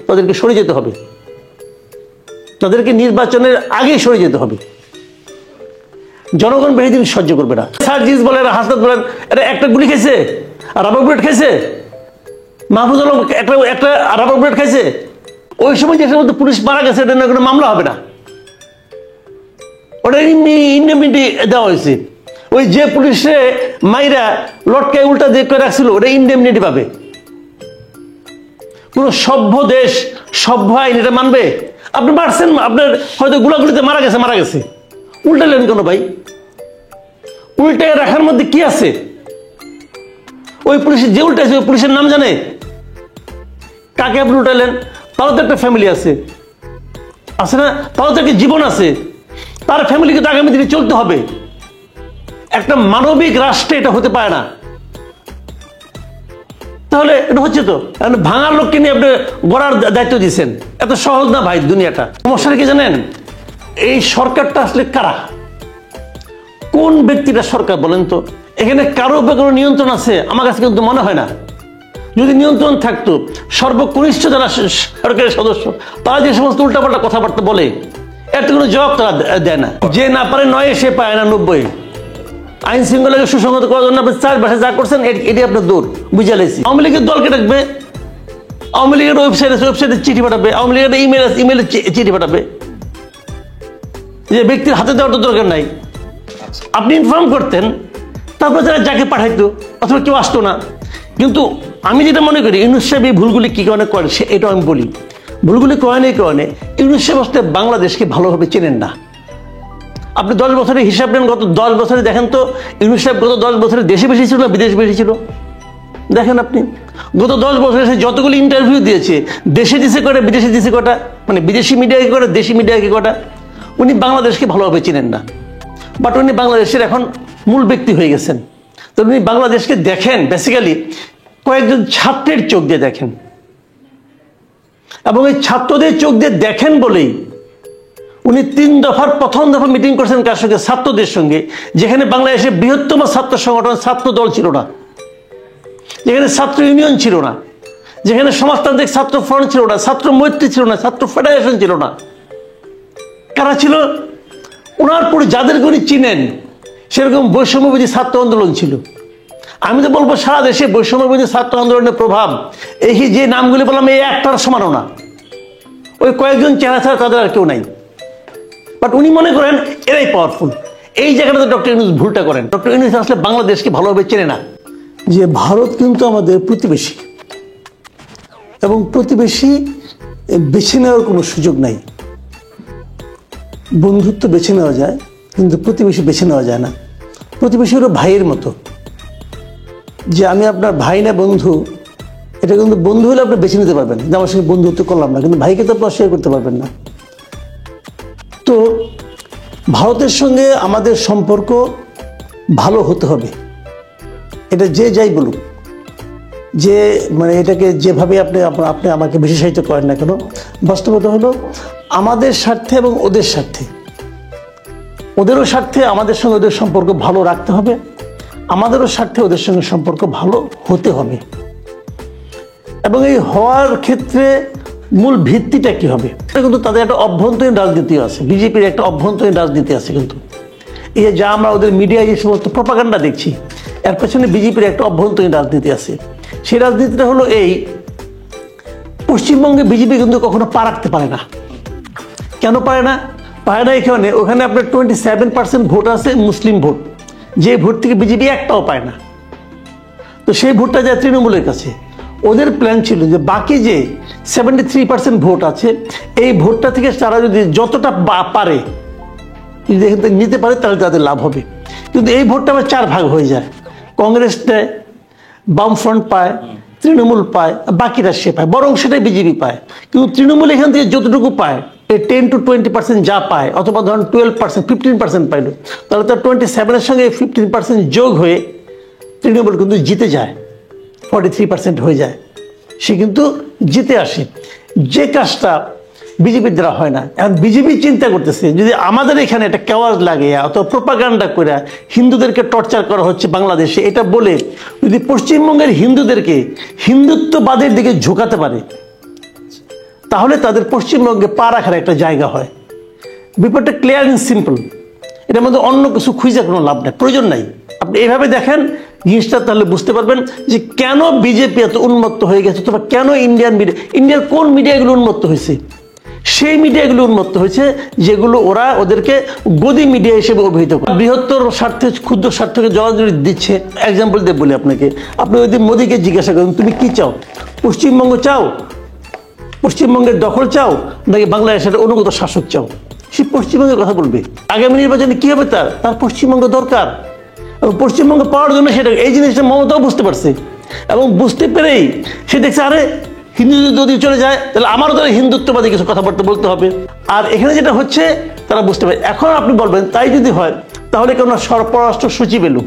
তাদেরকে সরে যেতে হবে, তাদেরকে নির্বাচনের আগেই সরে যেতে হবে। জনগণ বেশি দিন সহ্য করবে না। সার্জিস বলেন, হাসনাত বলেন, এটা একটা গুলি খেয়েছে আর রাবার বুলেট খেয়েছে। মাহফুজ আলম একটা রাবার বুলেট খেয়েছে। ওই সময় যে সমস্ত পুলিশ মারা গেছে এটা কোনো মামলা হবে না, ওটা ইন্ডেমনিটি দেওয়া হয়েছে। ওই যে পুলিশে মাইরা লটকায় উল্টা দিয়ে করে রাখছিল ওটা ইন্ডেমনিটি পাবে। কোন সভ্য দেশ সভ্য আইন এটা মানবে? আপনি মারছেন, আপনার হয়তো গুলাগুলিতে মারা গেছে, উল্টালেন কেন ভাই? উল্টে রাখার মধ্যে কি আছে? ওই পুলিশের যে উল্টাইছে ওই পুলিশের নাম জানে? কাকে আপনি উল্টালেন? তারও তো একটা ফ্যামিলি আছে না? তারও তো একটা জীবন আছে, তার ফ্যামিলিকে তো আগামী দিনে চলতে হবে। একটা মানবিক রাষ্ট্রে এটা হতে পারে না। তাহলে এটা হচ্ছে তো ভাঙার লোককে নিয়ে আপনি গড়ার দায়িত্ব দিচ্ছেন। এত সহজ না ভাই দুনিয়াটা। সমস্যাটা কি জানেন? এই সরকারটা আসলে কারা? কোন ব্যক্তিটা সরকার বলেন তো? এখানে কারো উপর কোনো নিয়ন্ত্রণ আছে? আমার কাছে কিন্তু মনে হয় না। যদি নিয়ন্ত্রণ থাকতো, সর্বকনিষ্ঠ যারা সরকারের সদস্য তারা যে সমস্ত উল্টাপাল্টা কথাবার্তা বলে এর তো কোনো জবাব তারা দেয় না। যে না পারে 9 সে পায় না 90। আইন শৃঙ্খলাকে সুসংহত করার জন্য আপনি 4 মাসে যা করছেন এটি আপনার দূর বুঝে লাইছি। আওয়ামী লীগের দলকে ডাকবে, আওয়ামী লীগের ওয়েবসাইটে চিঠি পাঠাবে, আওয়ামী লীগের ইমেলে চিঠি পাঠাবে। যে ব্যক্তির হাতে দেওয়ার তো দরকার নাই। আপনি ইনফর্ম করতেন, তারপর যারা যাকে পাঠাইতো অথবা কেউ আসতো না। কিন্তু আমি যেটা মনে করি ইউনূস সাহেব এই ভুলগুলি কি কারণে করেন এটাও আমি বলি। ভুলগুলি করেন এই কারণে ইউনূস সাহেব আসলে বাংলাদেশকে ভালোভাবে চেনেন না। আপনি 10 বছরের হিসাব নেন, গত 10 বছরে দেখেন তো ইউনূস সাহেব গত 10 বছরে দেশে বেশি ছিল না বিদেশে বেশি ছিল? দেখেন আপনি গত 10 বছরে সে যতগুলো ইন্টারভিউ দিয়েছে, দেশে দিছে কটা বিদেশে দিছে কটা, মানে বিদেশি মিডিয়াকে কটা দেশি মিডিয়াকে কটা। উনি বাংলাদেশকে ভালোভাবে চিনেন না। বাট উনি বাংলাদেশের এখন মূল ব্যক্তি হয়ে গেছেন। তো উনি বাংলাদেশকে দেখেন বেসিক্যালি কয়েকজন ছাত্রের চোখ দিয়ে দেখেন, এবং এই ছাত্রদের চোখ দিয়ে দেখেন বলেই উনি 3 দফার প্রথম দফা মিটিং করছেন কার সঙ্গে? ছাত্রদের সঙ্গে, যেখানে বাংলাদেশের বৃহত্তম ছাত্র সংগঠন ছাত্র দল ছিল না, যেখানে ছাত্র ইউনিয়ন ছিল না, যেখানে সমাজতান্ত্রিক ছাত্র ফ্রন্ট ছিল না, ছাত্র মৈত্রী ছিল না, ছাত্র ফেডারেশন ছিল না। কারা ছিল? ওনার পরে যাদেরকে উনি চিনেন সেরকম বৈষম্যবিরোধী ছাত্র আন্দোলন ছিল। আমি তো বলবো সারা দেশে বৈষম্যবিরোধী ছাত্র আন্দোলনের প্রভাব এই যে নামগুলি বললাম এই একটার সমানও না। ওই কয়েকজন চেহারা ছাড়া তাদের আর কেউ নাই। বাট উনি মনে করেন এরাই পাওয়ারফুল। এই জায়গাটাতে ডক্টর ইউনূস ভুলটা করেন। ডক্টর ইউনূস আসলে বাংলাদেশকে ভালোভাবে চেনে না। যে ভারত কিন্তু আমাদের প্রতিবেশী, এবং প্রতিবেশী বেছে নেওয়ার কোনো সুযোগ নাই। বন্ধুত্ব বেছে নেওয়া যায় কিন্তু প্রতিবেশী বেছে নেওয়া যায় না। প্রতিবেশী হলো ভাইয়ের মতো। যে আমি আপনার ভাই না বন্ধু, এটা কিন্তু বন্ধু হলে আপনি বেছে নিতে পারবেন যে আমার সঙ্গে বন্ধুত্ব করলাম না, কিন্তু ভাইকে তো আপনি অস্বীকার করতে পারবেন না। তো ভারতের সঙ্গে আমাদের সম্পর্ক ভালো হতে হবে, এটা যে যাই বলুক, যে মানে এটাকে যেভাবে আপনি আমাকে বিশেষায়িত করেন না কেন, বাস্তবতা হলো আমাদের স্বার্থে এবং ওদের স্বার্থে, ওদেরও স্বার্থে আমাদের সঙ্গে ওদের সম্পর্ক ভালো রাখতে হবে, আমাদেরও স্বার্থে ওদের সঙ্গে সম্পর্ক ভালো হতে হবে। এবং এই হওয়ার ক্ষেত্রে মূল ভিত্তিটা কি হবে? এটা কিন্তু তাদের একটা অভ্যন্তরীণ রাজনীতি আছে, বিজেপির একটা অভ্যন্তরীণ রাজনীতি আছে। কিন্তু এই যা আমরা ওদের মিডিয়ায় যে সমস্ত প্রপাগান্ডা দেখছি এর পেছনে বিজেপির একটা অভ্যন্তরীণ রাজনীতি আছে। সেই রাজনীতিটা হলো এই, পশ্চিমবঙ্গে বিজেপি কিন্তু কখনো পা রাখতে পারে না। কেন পারে না? এখানে ওখানে আপনার 27% ভোট আছে মুসলিম ভোট, যে ভোট থেকে বিজেপি একটাও পায় না। তো সেই ভোটটা যায় তৃণমূলের কাছে। ওদের প্ল্যান ছিল যে বাকি যে 73% ভোট আছে এই ভোটটা থেকে তারা যদি যতটা পারে যদি এখান থেকে নিতে পারে তাহলে তাদের লাভ হবে। কিন্তু এই ভোটটা আবার 4 ভাগ হয়ে যায়, কংগ্রেস নেয়, বামফ্রন্ট পায়, তৃণমূল পায়, বাকিরা সে পায়, বরং সেটাই বিজেপি পায়। কিন্তু তৃণমূল এখান থেকে যতটুকু পায় 10 to 20% যা পায়, অথবা ধরেন 12% 15% পাইল, তাহলে তার 27-এর সঙ্গে 15% যোগ হয়ে তৃণমূল কিন্তু জিতে যায়, 43% হয়ে যায়, সে কিন্তু জিতে আসে। যে কাজটা বিজেপির দ্বারা হয় না। এখন বিজেপি চিন্তা করতেছে যদি আমাদের এখানে একটা কেওয়াজ লাগে অথবা প্রোপাগান্ডা করে হিন্দুদেরকে টর্চার করা হচ্ছে বাংলাদেশে, এটা বলে যদি পশ্চিমবঙ্গের হিন্দুদেরকে হিন্দুত্ববাদের দিকে ঝুঁকাতে পারে তাহলে তাদের পশ্চিমবঙ্গে পা রাখার একটা জায়গা হয়। ব্যাপারটা ক্লিয়ার এন্ড সিম্পল, এটার মধ্যে অন্য কিছু খুঁজে কোনো লাভ নেই, প্রয়োজন নাই। আপনি এইভাবে দেখেন জিনিসটা, তাহলে বুঝতে পারবেন যে কেন বিজেপি এত উন্মত্ত হয়ে গেছে, অথবা কেন ইন্ডিয়ার কোন মিডিয়াগুলো উন্মত্ত হয়েছে। সেই মিডিয়াগুলো উন্মত্ত হয়েছে যেগুলো ওদেরকে গদি মিডিয়া হিসেবে অভিহিত করে, বৃহত্তর স্বার্থে ক্ষুদ্র স্বার্থকে জলাঞ্জলি দিচ্ছে। এক্সাম্পল দিয়ে বলি আপনাকে, আপনি ওই দিন মোদীকে জিজ্ঞাসা করেন তুমি কি চাও, পশ্চিমবঙ্গ চাও, পশ্চিমবঙ্গের দখল চাও, নাকি বাংলাদেশের অনুগত শাসক চাও? সে পশ্চিমবঙ্গের কথা বলবে। আগামী নির্বাচনে কি হবে, তার পশ্চিমবঙ্গ দরকার, এবং পশ্চিমবঙ্গ পাওয়ার জন্য সেটা, এই জিনিসটা মমতাও বুঝতে পারছে, এবং বুঝতে পেরেই সে দেখছে আরে হিন্দু যদি চলে যায় তাহলে আমারও তারা হিন্দুত্ববাদী কিছু কথাবার্তা বলতে হবে। আর এখানে যেটা হচ্ছে তারা বুঝতে পারে। এখন আপনি বলবেন তাই যদি হয় তাহলে কেন পররাষ্ট্র সচিব এলো?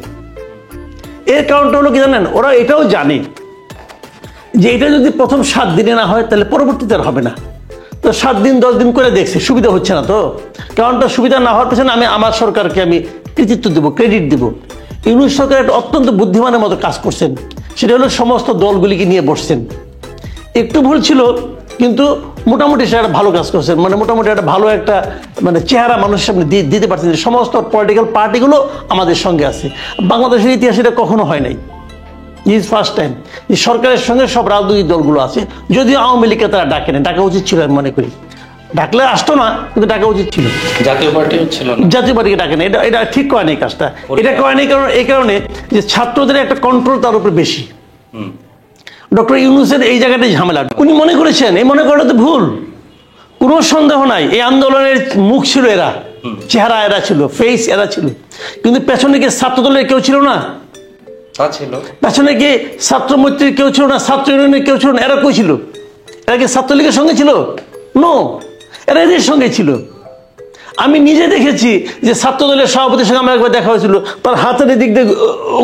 এর কারণটা হলো কি জানেন, ওরা এটাও জানে যে এটা যদি প্রথম 7 দিনে না হয় তাহলে পরবর্তীতে আর হবে না। তো 7 দিন 10 দিন করে দেখছে, সুবিধা হচ্ছে না, তো কারণটা সুবিধা না হওয়ার পেছনে আমার সরকারকে আমি কৃতিত্ব দেবো, ক্রেডিট দেবো। ইউনূস সরকার একটা অত্যন্ত বুদ্ধিমানের মতো কাজ করছেন, সেটা হলো সমস্ত দলগুলিকে নিয়ে বসছেন। একটু ভুল ছিল কিন্তু মোটামুটি সে একটা ভালো কাজ করছেন, মানে মোটামুটি একটা ভালো একটা চেহারা মানুষের সামনে দিতে পারছেন যে সমস্ত পলিটিক্যাল পার্টিগুলো আমাদের সঙ্গে আছে। বাংলাদেশের ইতিহাসে এটা কখনো হয় নাই, ইজ ফার্স্ট টাইম যে সরকারের সঙ্গে সব রাজনৈতিক দলগুলো আছে। যদিও আওয়ামী লীগকে তারা ডাকে না, ডাকা উচিত ছিল আমি মনে করি, ডাকলে আসতো না কিন্তু ডাকা উচিত ছিল। জাতীয় পার্টি ছিল না, জাতীয় পার্টিকে ডাকে না, এটা ঠিক করে না এই কাজটা। এটা করে না এই কারণে যে ছাত্রদের একটা কন্ট্রোল তার উপরে বেশি। ডক্টর ইউনূসের এই জায়গাটাই ঝামেলা, উনি মনে করেছেন, এই মনে করাটা তো ভুল, কোনো সন্দেহ নাই। এই আন্দোলনের মুখ ছিল এরা, চেহারা এরা ছিল, ফেস এরা ছিল, কিন্তু পেছনে কি ছাত্রদলের কেউ ছিল না? পেছনে কি ছাত্র মৈত্রীর কেউ ছিল না? ছাত্র ইউনিয়নের কেউ ছিল না? এরা কই ছিল? এরা কি ছাত্রলীগের সঙ্গে ছিল? নো, এরা এদের সঙ্গে ছিল। আমি নিজে দেখেছি যে ছাত্রদলের সভাপতির সঙ্গে আমার একবার দেখা হয়েছিল, তার হাতের দিক দিয়ে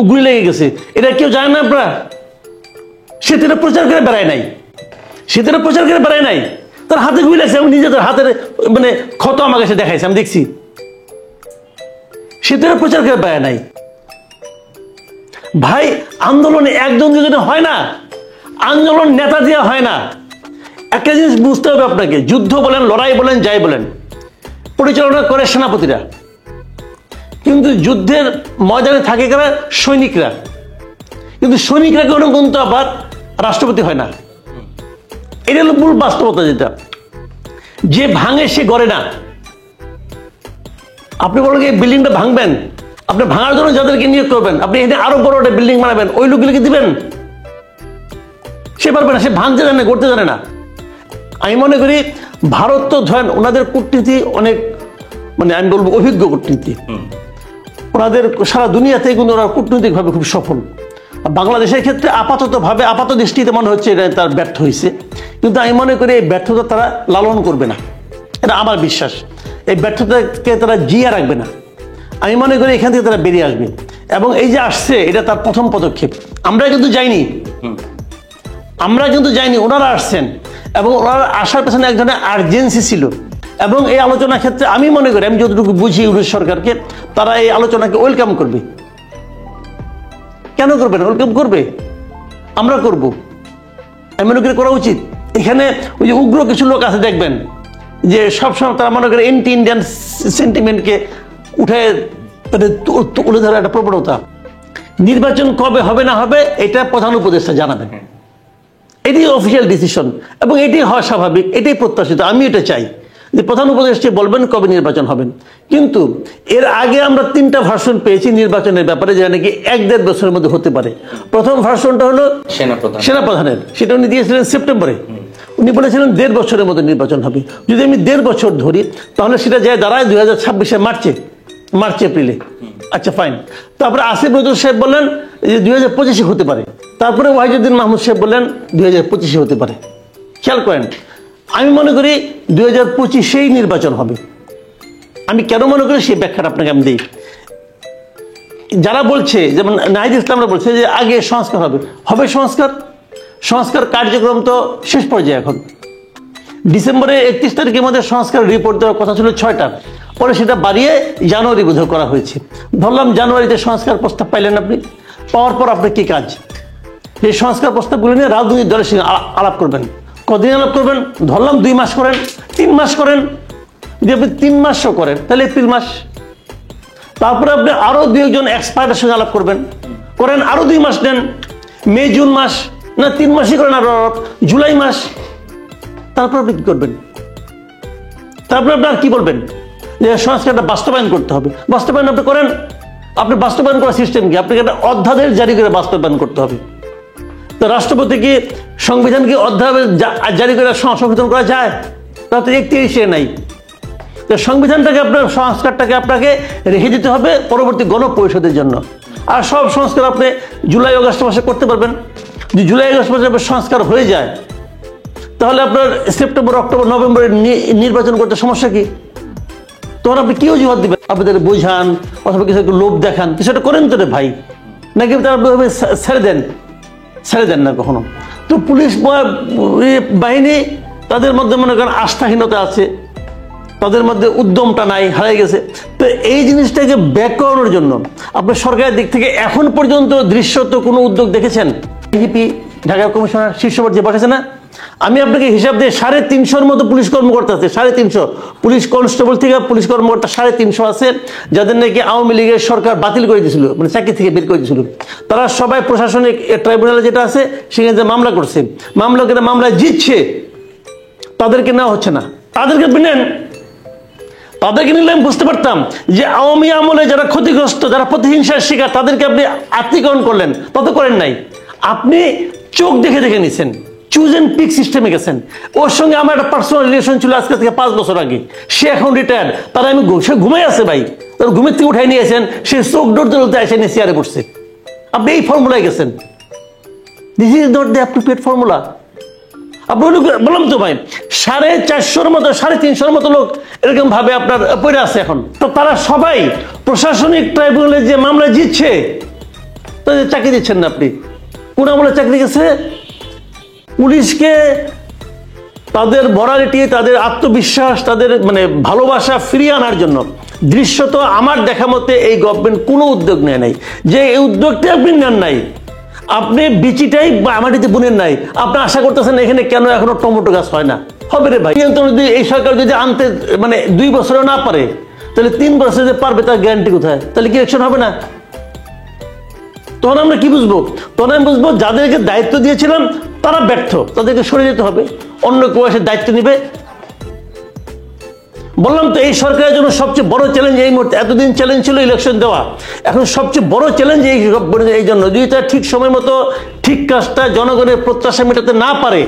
গুলি লেগে গেছে। এটা কেউ জানে না আপনারা? সে তো প্রচার করে বেড়ায় নাই, তার হাতে গুলি লাগছে, আমি নিজে তার হাতের ক্ষত আমাকে সে দেখাইছে, আমি দেখছি। সে তো প্রচার করে বেড়ায় নাই। ভাই, আন্দোলনে একজন দুজনে হয় না, আন্দোলন নেতা দিয়ে হয় না। একটা জিনিস বুঝতে হবে আপনাকে, যুদ্ধ বলেন, লড়াই বলেন, যাই বলেন, পরিচালনা করে সেনাপতিরা, কিন্তু যুদ্ধের ময়দানে থাকে কারা? সৈনিকরা। কিন্তু সৈনিকরা কোনো কিন্তু আবার রাষ্ট্রপতি হয় না। এটা হলো মূল বাস্তবতা, যেটা যে ভাঙে সে গড়ে না। আপনি বলেন এই বিল্ডিংটা ভাঙবেন, আপনি ভাঙার জন্য যাদেরকে নিয়োগ করবেন, আপনি এখানে আরো বড় একটা বিল্ডিং বানাবেন, ওই লোকগুলিকে দিবেন? সে পারবে না, সে ভাঙতে জানে না, গড়তে জানে না। আমি মনে করি ভারত তো ধরেন ওনাদের কূটনীতি অনেক, আমি বলবো অভিজ্ঞ কূটনীতি, ওনাদের সারা দুনিয়াতে কিন্তু ওরা কূটনৈতিকভাবে খুব সফল। বাংলাদেশের ক্ষেত্রে আপাত দৃষ্টিতে মনে হচ্ছে এটা তার ব্যর্থ হয়েছে, কিন্তু আমি মনে করি এই ব্যর্থতা তারা লালন করবে না, এটা আমার বিশ্বাস। এই ব্যর্থতাকে তারা জিয়ে রাখবে না। আমি মনে করি এখান থেকে তারা বেরিয়ে আসবে, এবং এই যে আসছে এটা তার প্রথম পদক্ষেপ। আমরা কিন্তু যাইনি, ওনারা আসছেন, এবং ওনারা আসার পেছনে এক ধরনের আর্জেন্সি ছিল। এবং এই আলোচনার ক্ষেত্রে আমি মনে করি, আমি যতটুকু বুঝি ইউনূস সরকারকে, তারা এই আলোচনাকে ওয়েলকাম করবে। কেন করবে না? ওয়েলকাম করবে, আমরা করব, আমি মনে করি করা উচিত। এখানে ওই যে উগ্র কিছু লোক আছে দেখবেন, যে সবসময় তারা মনে করে এন্টি ইন্ডিয়ান সেন্টিমেন্টকে উঠে তুলে ধরার একটা প্রবণতা। নির্বাচন কবে হবে না হবে এটা প্রধান উপদেষ্টা জানাবেন, এটি অফিসিয়াল ডিসিশন, এবং এটি হওয়া স্বাভাবিক, এটাই প্রত্যাশিত। আমি এটা চাই যে প্রধান উপদেষ্টা বলবেন কবে নির্বাচন হবেন। কিন্তু এর আগে আমরা 3টা ভার্সন পেয়েছি নির্বাচনের ব্যাপারে, যেটা নাকি 1-1.5 বছরের মধ্যে হতে পারে। প্রথম ভার্সনটা হলো সেনাপ্রধানের, সেটা উনি দিয়েছিলেন সেপ্টেম্বরে। উনি বলেছিলেন 1.5 বছরের মধ্যে নির্বাচন হবে। যদি আমি 1.5 বছর ধরি তাহলে সেটা যায় দাঁড়ায় 2026-এর মার্চ এপ্রিলে। আচ্ছা ফাইন। তারপরে আসিফ নজরুল সাহেব বললেন যে 2025-এ হতে পারে। তারপরে ওয়াহিদুদ্দিন মাহমুদ সাহেব বললেন 2025-এ হতে পারে। খেয়াল করেন, আমি মনে করি 2025-এই নির্বাচন হবে। আমি কেন মনে করি সেই ব্যাখ্যাটা আপনাকে আমি দিই। যারা বলছে, যেমন নাহিদ ইসলামরা বলছে যে আগে সংস্কার হবে সংস্কার কার্যক্রম তো শেষ পর্যায়ে। এখন ডিসেম্বরের 31 তারিখের মধ্যে সংস্কার রিপোর্ট দেওয়ার কথা ছিল 6টা, পরে সেটা বাড়িয়ে জানুয়ারি বোধহয় করা হয়েছে। ধরলাম জানুয়ারিতে সংস্কার প্রস্তাব পাইলেন আপনি, পাওয়ার পর আপনার কি কাজ? এই সংস্কার প্রস্তাবগুলো নিয়ে রাজনৈতিক দলের সঙ্গে আলাপ করবেন, কদিন আলাপ করবেন? ধরলাম 2 মাস করেন, 3 মাস করেন। যদি আপনি 3 মাসও করেন তাহলে এপ্রিল মাস। তারপরে আপনি আরো 2 একজন এক্সপার্টের সঙ্গে আলাপ করবেন, করেন আরো 2 মাস নেন, মে জুন মাস, না 3 মাসই করেন আরো জুলাই মাস। তারপর আপনি কি করবেন? তারপরে আপনি আর কি বলবেন? যে সংস্কারটা বাস্তবায়ন করতে হবে। বাস্তবায়ন আপনি করেন। আপনি বাস্তবায়ন করার সিস্টেম কি? আপনাকে একটা অধ্যাদেশ জারি করে বাস্তবায়ন করতে হবে। তো রাষ্ট্রপতি কি সংবিধানকে অধ্যাদেশ জারি করে সংশোধন করা যায়? তাতে 31-এ নাই। তো সংবিধানটাকে আপনার সংস্কারটাকে আপনাকে রেখে দিতে হবে পরবর্তী গণপরিষদের জন্য। আর সব সংস্কার আপনি জুলাই আগস্ট মাসে করতে পারবেন। যদি জুলাই আগস্ট মাসে সংস্কার হয়ে যায় তাহলে আপনার সেপ্টেম্বর অক্টোবর নভেম্বরে নির্বাচন করতে সমস্যা কি? তখন আপনি কি অজুহাত দিবেন? আপনি তাদের বোঝান অথবা কিছু একটু লোভ দেখান, কিছু একটা করেন তো রে ভাই, নাকি তারা ছেড়ে দেন না কখনো। তো পুলিশ বাহিনী তাদের মধ্যে মনে করেন আস্থাহীনতা আছে, তাদের মধ্যে উদ্যমটা নাই, হারিয়ে গেছে। তো এই জিনিসটাকে ব্যাক করানোর জন্য আপনার সরকারের দিক থেকে এখন পর্যন্ত দৃশ্যত কোনো উদ্যোগ দেখেছেন? ডিজিপি ঢাকা কমিশনার শীর্ষ পর্যায়ে বসেছে না? আমি আপনাকে হিসাব দিয়ে 350-এর মতো পুলিশ কর্মকর্তা আছে, 350 পুলিশ কনস্টেবল থেকে পুলিশ কর্মকর্তা 350 আছে, যাদের নাকি আওয়ামী লীগের সরকার বাতিল করে দিয়েছিল, মানে চাকরি থেকে বের করে দিয়েছিল। তারা সবাই প্রশাসনিক ট্রাইব্যুনালে যেটা আছে সেখানে যে মামলা করছে, মামলা জিতছে, তাদেরকে নেওয়া হচ্ছে না। তাদেরকে নেন, তাদেরকে নিলে আমি বুঝতে পারতাম যে আওয়ামী আমলে যারা ক্ষতিগ্রস্ত, যারা প্রতিহিংসার শিকার, তাদেরকে আপনি আত্মীকরণ করলেন, তত করেন নাই। আপনি চোখ দেখে নিছেন, চুজ এন্ড পিক সিস্টেমে গেছেন। ওর সঙ্গে আমার একটা পার্সোনাল রিলেশন ছিল আজকে থেকে 5 বছর আগে। সে এখন রিটায়ার্ড, তারা সে ঘুমাই আছে ভাই, তার ঘুমের থেকে উঠাই নিয়েছেন, সে চোখ ডরতে এসে নিয়ে চেয়ারে বসছে। আপনি এই ফর্মুলায় গেছেন। This is not the appropriate formula. আপনি বললাম তো ভাই, 450-এর মতো 350-এর মতো লোক এরকম ভাবে আপনার পড়ে আছে এখন। তো তারা সবাই প্রশাসনিক ট্রাইব্যুনালে যে মামলা জিতছে, তাদের চাকরি দিচ্ছেন না আপনি। কোন আমলে চাকরি গেছে? পুলিশকে তাদের মরালিটি, তাদের আত্মবিশ্বাস, তাদের মানে ভালোবাসা ফিরিয়ে আনার জন্য দৃশ্যত আমার দেখা মতে এই গভর্নমেন্ট কোনো উদ্যোগ নেয় নাই। যে এই উদ্যোগটা আপনি নেন নাই, আপনি বিচিটাই মাটিতে বুনেন নাই, আপনি আশা করতেছেন এখানে কেন এখনো টমেটো গাছ হয় না? হবে রে ভাই। যদি এই সরকার যদি আনতে মানে 2 বছরে না পারে, তাহলে 3 বছরে যে পারবে তার গ্যারান্টি কোথায়? তাহলে কি ইলেকশন হবে না? তখন আমরা কি বুঝবো? তখন আমি বুঝবো যাদেরকে দায়িত্ব দিয়েছিলাম তারা ব্যর্থ, তাদেরকে সরে যেতে হবে, অন্য কেউ এসে দায়িত্ব নিবে। বললাম তো এই সরকারের জন্য সবচেয়ে বড় চ্যালেঞ্জ এই মুহূর্তে, এতদিন চ্যালেঞ্জ ছিল ইলেকশন দেওয়া, এখন সবচেয়ে বড় চ্যালেঞ্জ এই জন্য, যদি তারা ঠিক সময় মতো ঠিক কাজটা জনগণের প্রত্যাশা মেটাতে না পারে,